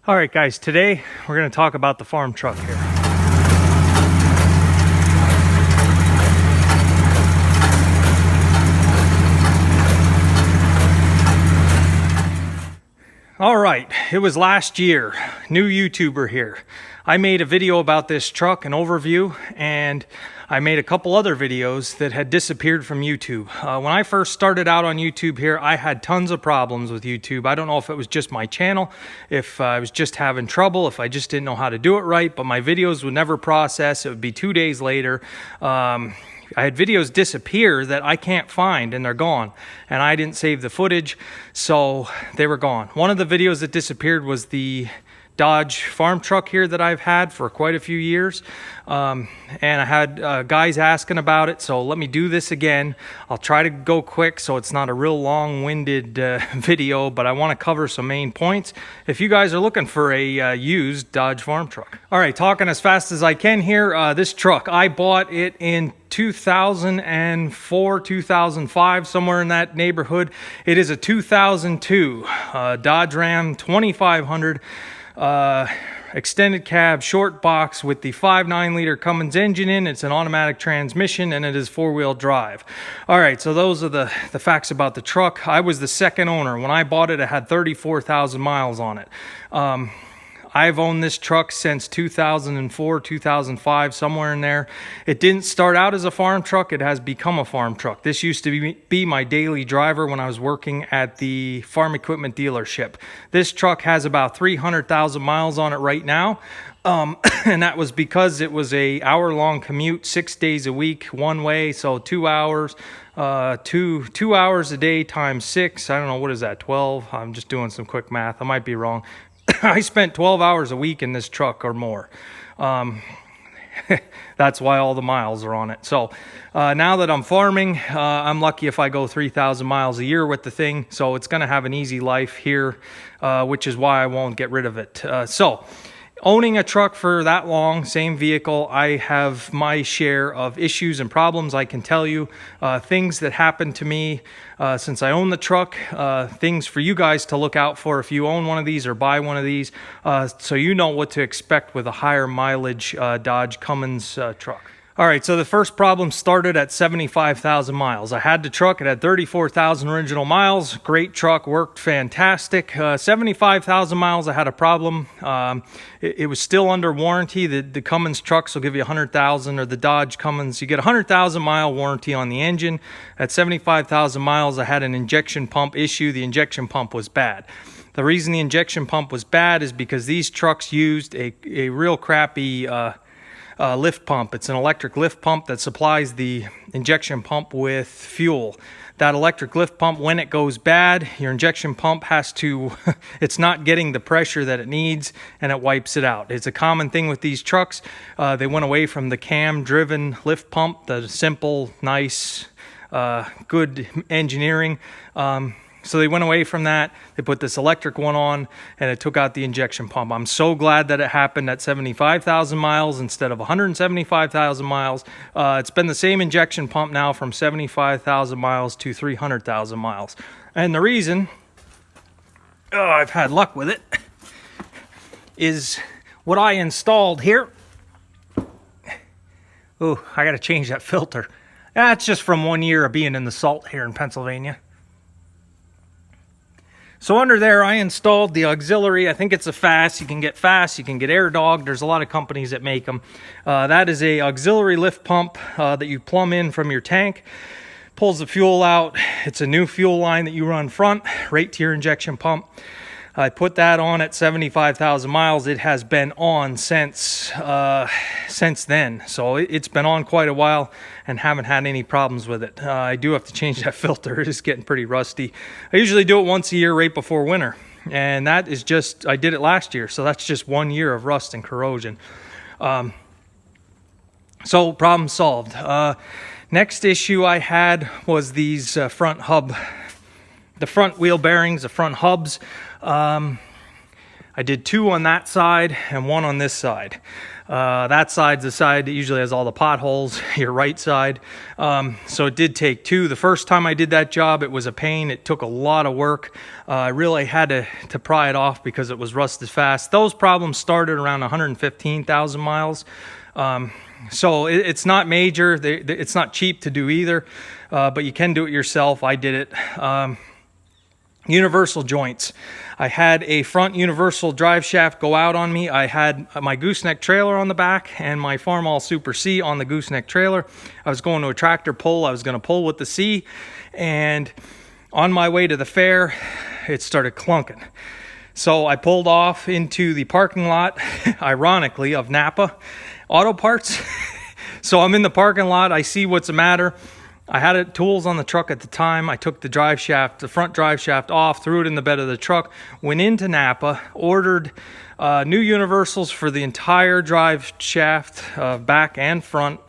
All right, guys, today we're going to talk about the farm truck here. All right, it was last year, new YouTuber here. I made a video about this truck, an overview, and I made a couple other videos that had disappeared from YouTube. When I first started out on YouTube here, I had tons of problems with YouTube. I don't know if it was just my channel, if I was just having trouble, if I just didn't know how to do it right, but my videos would never process. It would be 2 days later. I had videos disappear that I can't find, and they're gone. And I didn't save the footage, so they were gone. One of the videos that disappeared was the Dodge farm truck here that I've had for quite a few years. And I had guys asking about it, so let me do this again. I'll try to go quick so it's not a real long-winded video, but I want to cover some main points if you guys are looking for a used Dodge farm truck. All right, talking as fast as I can here. This truck, I bought it in 2004, 2005, somewhere in that neighborhood. It is a 2002 Dodge Ram 2500 extended cab short box with the 5.9 liter Cummins engine in. It's an automatic transmission and it is 4-wheel drive. All right, so those are the facts about the truck. I was the second owner. When I bought it, it had 34,000 miles on it. I've owned this truck since 2004, 2005, somewhere in there. It didn't start out as a farm truck. It has become a farm truck. This used to be my daily driver when I was working at the farm equipment dealership. This truck has about 300,000 miles on it right now. And that was because it was a hour-long commute, 6 days a week, one way, so 2 hours. 2 hours a day times 6. I don't know, what is that, 12? I'm just doing some quick math. I might be wrong. I spent 12 hours a week in this truck or more. That's why all the miles are on it. So now that I'm farming, I'm lucky if I go 3,000 miles a year with the thing. So it's going to have an easy life here, which is why I won't get rid of it. So owning a truck for that long, same vehicle, I have my share of issues and problems. I can tell you things that happened to me since I own the truck, things for you guys to look out for if you own one of these or buy one of these, so you know what to expect with a higher mileage Dodge Cummins truck. All right, so the first problem started at 75,000 miles. I had the truck. It had 34,000 original miles. Great truck, worked fantastic. 75,000 miles, I had a problem. It was still under warranty. The Cummins trucks will give you 100,000, or the Dodge Cummins, you get a 100,000 mile warranty on the engine. At 75,000 miles, I had an injection pump issue. The injection pump was bad. The reason the injection pump was bad is because these trucks used a real crappy lift pump. It's an electric lift pump that supplies the injection pump with fuel. That electric lift pump, when it goes bad, your injection pump has to, it's not getting the pressure that it needs, and it wipes it out. It's a common thing with these trucks. They went away from the cam-driven lift pump, the simple, nice, good engineering. So they went away from that. They put this electric one on, and it took out the injection pump. I'm so glad that it happened at 75,000 miles instead of 175,000 miles. It's been the same injection pump now from 75,000 miles to 300,000 miles. And the reason I've had luck with it is what I installed here. Oh, I got to change that filter. That's just from 1 year of being in the salt here in Pennsylvania. So under there, I installed the auxiliary. I think it's a FAST. You can get FAST, you can get Air Dog. There's a lot of companies that make them. That is a auxiliary lift pump that you plumb in from your tank. Pulls the fuel out. It's a new fuel line that you run front, right to your injection pump. I put that on at 75,000 miles. It has been on since then. So it's been on quite a while and haven't had any problems with it. I do have to change that filter. It's getting pretty rusty. I usually do it once a year right before winter. And that is just, I did it last year. So that's just 1 year of rust and corrosion. So problem solved. Next issue I had was these the front wheel bearings, the front hubs. I did 2 on that side and 1 on this side. That side's the side that usually has all the potholes, your right side. So it did take 2. The first time I did that job, it was a pain. It took a lot of work. I really had to pry it off because it was rusted fast. Those problems started around 115,000 miles. So it's not major. It's not cheap to do either, but you can do it yourself. I did it. Universal joints. I had a front universal drive shaft go out on me. I had my Gooseneck trailer on the back and my Farmall Super C on the Gooseneck trailer. I was going to a tractor pull. I was going to pull with the C, and on my way to the fair, it started clunking. So I pulled off into the parking lot, ironically, of Napa Auto Parts. So I'm in the parking lot. I see what's the matter. I had tools on the truck at the time. I took the front drive shaft off, threw it in the bed of the truck, went into Napa, ordered new universals for the entire drive shaft, back and front.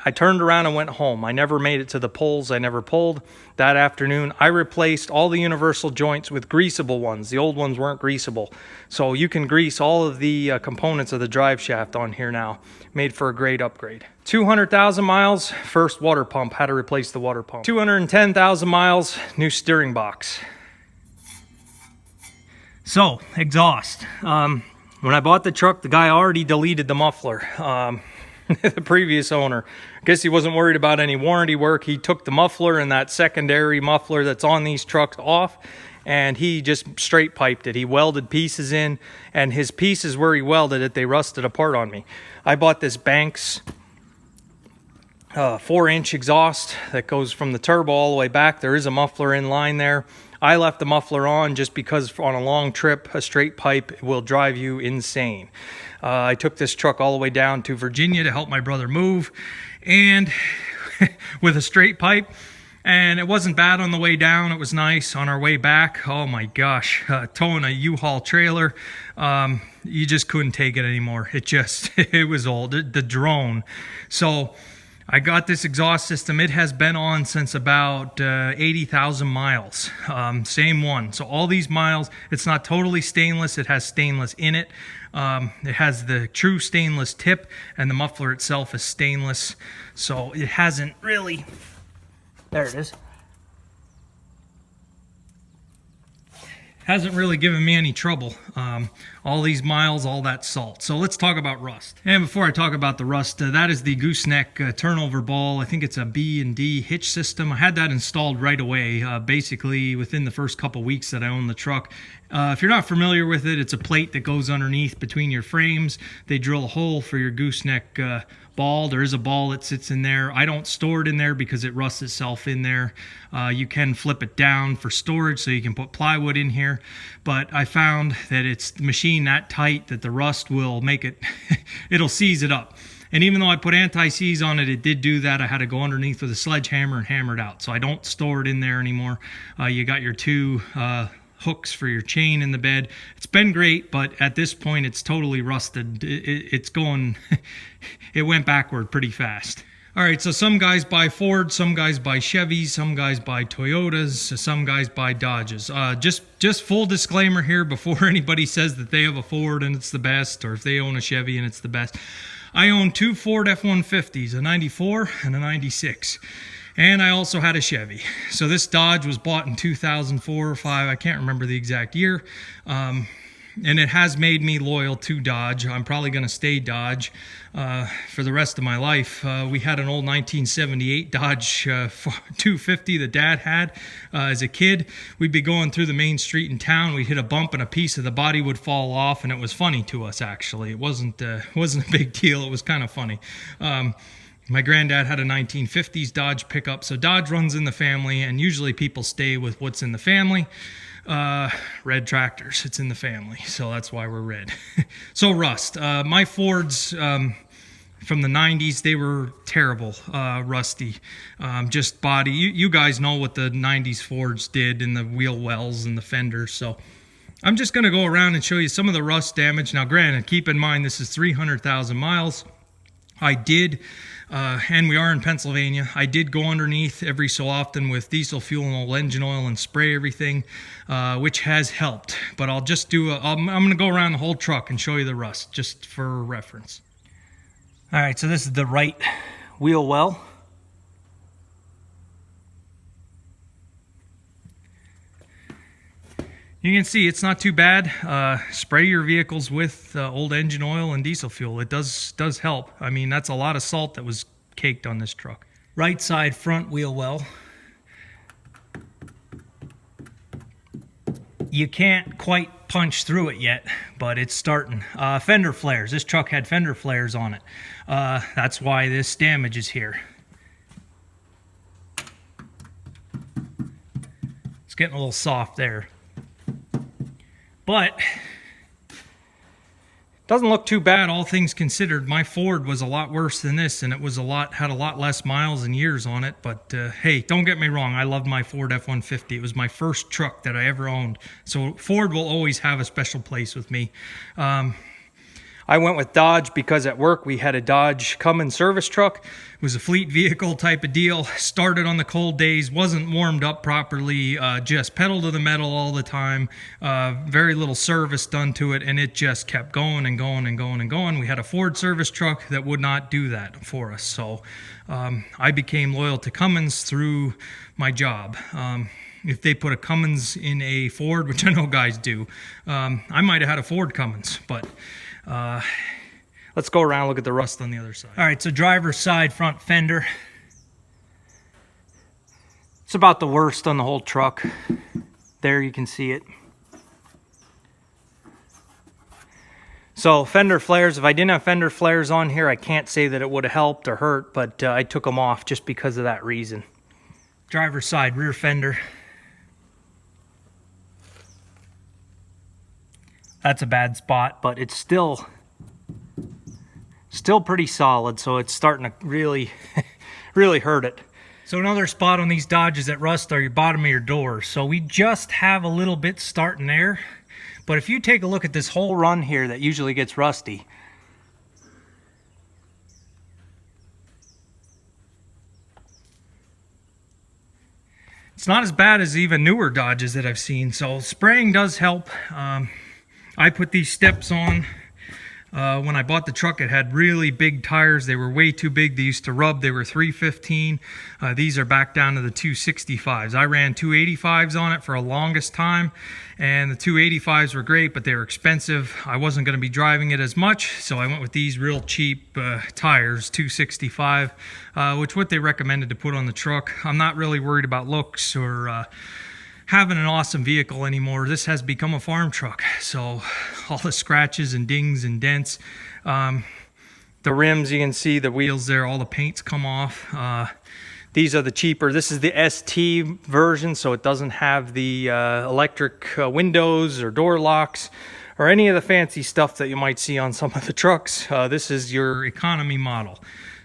I turned around and went home. I never made it to the pulls. I never pulled. That afternoon, I replaced all the universal joints with greasable ones. The old ones weren't greasable. So you can grease all of the components of the drive shaft on here now. Made for a great upgrade. 200,000 miles, first water pump. Had to replace the water pump. 210,000 miles, new steering box. So, exhaust. When I bought the truck, the guy already deleted the muffler. The previous owner. I guess he wasn't worried about any warranty work. He took the muffler and that secondary muffler that's on these trucks off, and he just straight piped it. He welded pieces in, and his pieces where he welded it, they rusted apart on me. I bought this Banks 4-inch exhaust that goes from the turbo all the way back. There is a muffler in line there. I left the muffler on just because on a long trip, a straight pipe will drive you insane. I took this truck all the way down to Virginia to help my brother move, and with a straight pipe, and it wasn't bad on the way down. It was nice on our way back. Oh my gosh, towing a U-Haul trailer, you just couldn't take it anymore. It was old, the drone. So I got this exhaust system. It has been on since about 80,000 miles. Same one. So all these miles, it's not totally stainless. It has stainless in it. It has the true stainless tip, and the muffler itself is stainless. So it hasn't really, there it is. Hasn't really given me any trouble. All these miles, all that salt. So let's talk about rust. And before I talk about the rust, that is the Gooseneck turnover ball. I think it's a B&D hitch system. I had that installed right away, basically within the first couple weeks that I owned the truck. If you're not familiar with it, it's a plate that goes underneath between your frames. They drill a hole for your Gooseneck ball. There is a ball that sits in there. I don't store it in there because it rusts itself in there. You can flip it down for storage, so you can put plywood in here. But I found that it's the machine that tight that the rust will make it, it'll seize it up. And even though I put anti-seize on it, it did do that. I had to go underneath with a sledgehammer and hammer it out. So I don't store it in there anymore. You got your 2 hooks for your chain in the bed. It's been great, but at this point it's totally rusted. It's going, it went backward pretty fast. All right, so some guys buy Ford, some guys buy Chevys, some guys buy Toyotas, some guys buy Dodges. Just full disclaimer here before anybody says that they have a Ford and it's the best, or if they own a Chevy and it's the best. I own 2 Ford F-150s, a 94 and a 96. And I also had a Chevy. So this Dodge was bought in 2004 or 5. I can't remember the exact year. And it has made me loyal to Dodge. I'm probably going to stay Dodge for the rest of my life. We had an old 1978 Dodge 250 that Dad had as a kid. We'd be going through the main street in town. We'd hit a bump and a piece of the body would fall off, and it was funny to us, actually. It wasn't a big deal. It was kind of funny. My granddad had a 1950s Dodge pickup, so Dodge runs in the family, and usually people stay with what's in the family. Red tractors, it's in the family, so that's why we're red. So rust. My Fords from the 90s, they were terrible, rusty, just body. You guys know what the 90s Fords did in the wheel wells and the fenders, so I'm just going to go around and show you some of the rust damage. Now granted, keep in mind this is 300,000 miles. I did and we are in Pennsylvania. I did go underneath every so often with diesel fuel and old engine oil and spray everything, which has helped. But I'll just do I'm going to go around the whole truck and show you the rust, just for reference. All right, so this is the right wheel well. You can see it's not too bad. Spray your vehicles with old engine oil and diesel fuel. It does help. I mean, that's a lot of salt that was caked on this truck. Right side front wheel well. You can't quite punch through it yet, but it's starting. Fender flares. This truck had fender flares on it. That's why this damage is here. It's getting a little soft there. But doesn't look too bad, all things considered. My Ford was a lot worse than this, and it was had a lot less miles and years on it. But hey, don't get me wrong, I loved my Ford F-150. It was my first truck that I ever owned, so Ford will always have a special place with me. I went with Dodge because at work we had a Dodge Cummins service truck. It was a fleet vehicle type of deal. Started on the cold days, wasn't warmed up properly, just pedal to the metal all the time. Very little service done to it, and it just kept going and going and going and going. We had a Ford service truck that would not do that for us. So I became loyal to Cummins through my job. If they put a Cummins in a Ford, which I know guys do, I might have had a Ford Cummins, but let's go around and look at the rust on the other side. All right, so driver's side front fender. It's about the worst on the whole truck. There you can see it. So fender flares, if I didn't have fender flares on here, I can't say that it would have helped or hurt, but I took them off just because of that reason. Driver's side rear fender. That's a bad spot, but it's still pretty solid, so it's starting to really, really hurt it. So another spot on these Dodges that rust are your bottom of your doors. So we just have a little bit starting there, but if you take a look at this whole run here that usually gets rusty, it's not as bad as even newer Dodges that I've seen. So spraying does help. I put these steps on. When I bought the truck, it had really big tires. They were way too big. They used to rub. They were 315. These are back down to the 265s. I ran 285s on it for the longest time, and the 285s were great, but they were expensive. I wasn't going to be driving it as much, so I went with these real cheap tires, 265, which what they recommended to put on the truck. I'm not really worried about looks or having an awesome vehicle anymore. This has become a farm truck, so all the scratches and dings and dents, the rims, you can see the wheels there, all the paint's come off. These are the cheaper. This is the ST version, so it doesn't have the electric windows or door locks or any of the fancy stuff that you might see on some of the trucks. This is your economy model.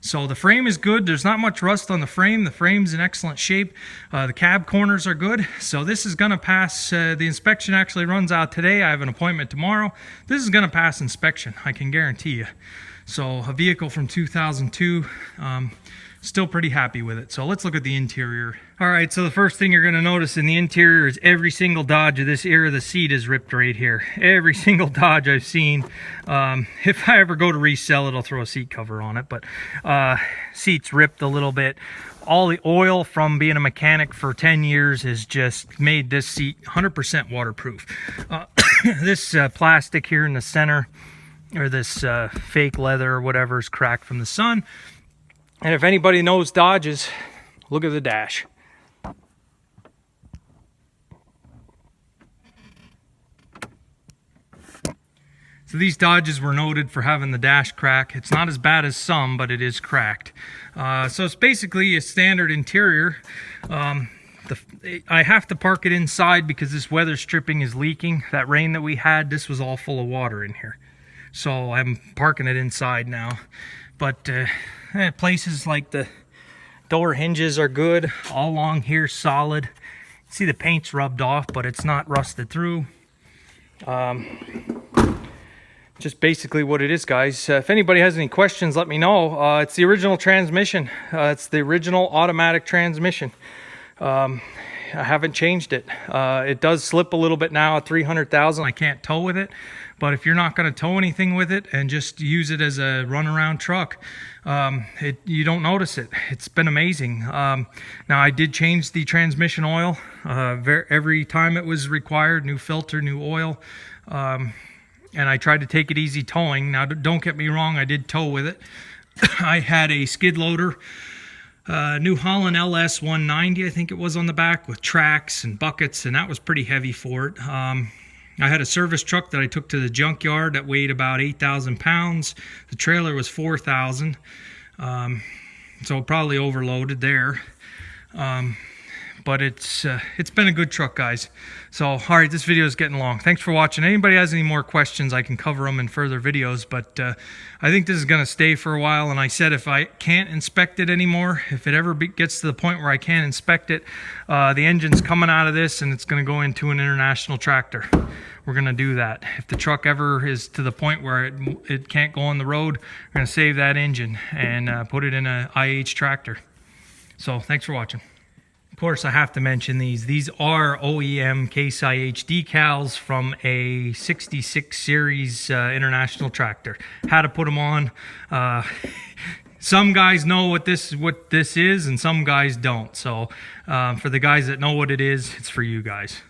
So the frame is good. There's not much rust on the frame. The frame's in excellent shape. The cab corners are good. So this is going to pass. The inspection actually runs out today. I have an appointment tomorrow. This is going to pass inspection, I can guarantee you. So a vehicle from 2002. Still pretty happy with it. So let's look at the interior. All right, so the first thing you're going to notice in the interior is every single Dodge of this era, the seat is ripped right here. Every single Dodge I've seen. If I ever go to resell it, I'll throw a seat cover on it, but seat's ripped a little bit. All the oil from being a mechanic for 10 years has just made this seat 100% waterproof. This plastic here in the center, or this fake leather or whatever, is cracked from the sun. And if anybody knows Dodges, look at the dash. So these Dodges were noted for having the dash crack. It's not as bad as some, but it is cracked. So it's basically a standard interior. I have to park it inside because this weather stripping is leaking. That rain that we had, this was all full of water in here. So I'm parking it inside now. But places like the door hinges are good. All along here, solid. See the paint's rubbed off, but it's not rusted through. just basically what it is, guys. If anybody has any questions, let me know. It's the original transmission. It's the original automatic transmission. I haven't changed it. It does slip a little bit now at 300,000. I can't tow with it, but if you're not going to tow anything with it and just use it as a runaround truck, you don't notice it. It's been amazing. Now I did change the transmission oil every time it was required, new filter, new oil, and I tried to take it easy towing. Now don't get me wrong, I did tow with it. I had a skid loader, New Holland LS 190, I think it was, on the back with tracks and buckets, and that was pretty heavy for it. I had a service truck that I took to the junkyard that weighed about 8,000 pounds. The trailer was 4,000, so probably overloaded there. But it's been a good truck, guys. So, all right, this video is getting long. Thanks for watching. Anybody has any more questions, I can cover them in further videos. But I think this is going to stay for a while. And I said if I can't inspect it anymore, if it ever gets to the point where I can't inspect it, the engine's coming out of this and it's going to go into an international tractor. We're going to do that. If the truck ever is to the point where it can't go on the road, we're going to save that engine and put it in an IH tractor. So, thanks for watching. Of course, I have to mention these. These are OEM Case IH decals from a 66 series international tractor. Had to put them on. Some guys know what this is, and some guys don't. So for the guys that know what it is, it's for you guys.